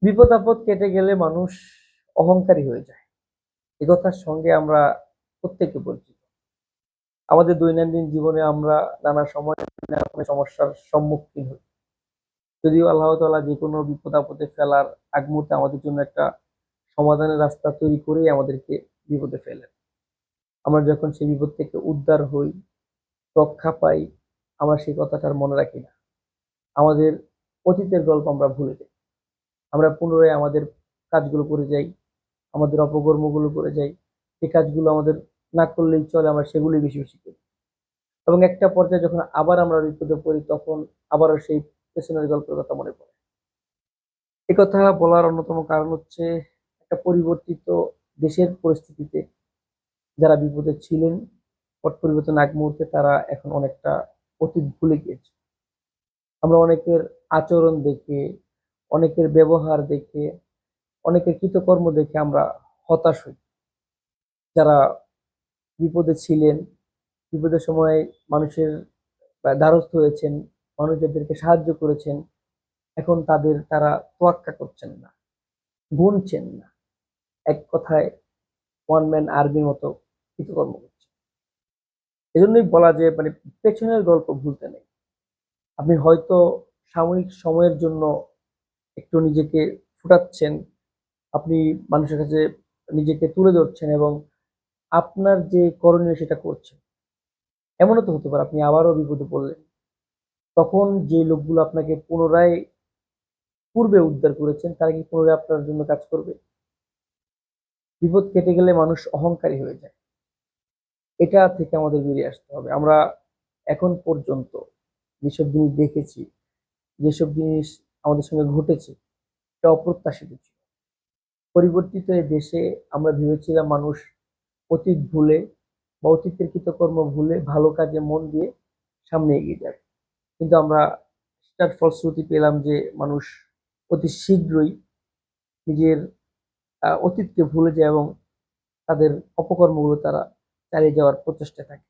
বিপদ আপদ কেটে গেলে মানুষ অহংকারী হয়ে যায়। এ কথার সঙ্গে আমরা প্রত্যেকে পরিচিত। আমাদের দৈনন্দিন জীবনে আমরা নানা সময় নানা সমস্যার সম্মুখীন হই। যদিও আল্লাহ তাআলা যেকোনো বিপদ আপদে ফেলার আগ মুহূর্তে আমাদের জন্য একটা সমাধানের রাস্তা তৈরি করেই আমাদেরকে বিপদে ফেলেন। আমরা যখন সেই বিপদ থেকে উদ্ধার হই, রক্ষা পাই, আমরা সেই কথাটা আর মনে রাখি না। আমাদের অতীতের গল্প আমরা ভুলে যাই। আমরা পুনরায় আমাদের কাজগুলো করে যাই, আমাদের অপকর্মগুলো করে যাই। যে কাজগুলো আমাদের না করলেই চলে আমরা সেগুলোই বেশি বেশি করি। এবং একটা পর্যায়ে যখন আবার আমরা বিপদে পড়ি তখন আবারও সেই পেছনের গল্পের কথা মনে পড়ে। একথা বলার অন্যতম কারণ হচ্ছে একটা পরিবর্তিত দেশের পরিস্থিতিতে যারা বিপদে ছিলেন, পট পরিবর্তনের আগ মুহূর্তে তারা এখন অনেকটা অতীত ভুলে গিয়েছে। আমরা অনেকের আচরণ দেখে, অনেকের ব্যবহার দেখে, অনেকের কৃতকর্ম দেখে আমরা হতাশ হই। যারা বিপদে ছিলেন, বিপদের সময় মানুষের দ্বারস্থ হয়েছেন, মানুষ যাদেরকে সাহায্য করেছেন, এখন তারা তোয়াক্কা করছেন না, গুনছেন না। এক কথায় ওয়ান ম্যান আর্মির মতো কৃতকর্ম করছে। এজন্যই বলা যে মানে পেছনের গল্প ভুলতে নেই। আপনি হয়তো সাময়িক সময়ের জন্য একটু নিজেকে ফুটাচ্ছেন, আপনি মানুষের কাছে নিজেকে তুলে ধরছেন এবং আপনার যে করণীয় সেটা করছেন। এমনও তো হতে পারে আপনি আবারও বিপদে পড়লেন। তখন যে লোকগুলো আপনাকে পুনরায় পূর্বে উদ্ধার করেছেন তারা কি পুনরায় আপনার জন্য কাজ করবে? বিপদ কেটে গেলে মানুষ অহংকারী হয়ে যায়। এটা থেকে আমাদের বেরিয়ে আসতে হবে। আমরা এখন পর্যন্ত যেসব জিনিস দেখেছি, যেসব জিনিস আমাদের সঙ্গে ঘটেছে, এটা অপ্রত্যাশিত ছিল। পরিবর্তিত এই দেশে আমরা ভেবেছিলাম মানুষ অতীত ভুলে বা অতীতের কৃতকর্ম ভুলে ভালো কাজে মন দিয়ে সামনে এগিয়ে যাবে। কিন্তু আমরা সেটার ফলশ্রুতি পেলাম যে মানুষ অতি শীঘ্রই নিজের অতীতকে ভুলে যায় এবং তাদের অপকর্মগুলো তারা চালিয়ে যাওয়ার প্রচেষ্টায় থাকে।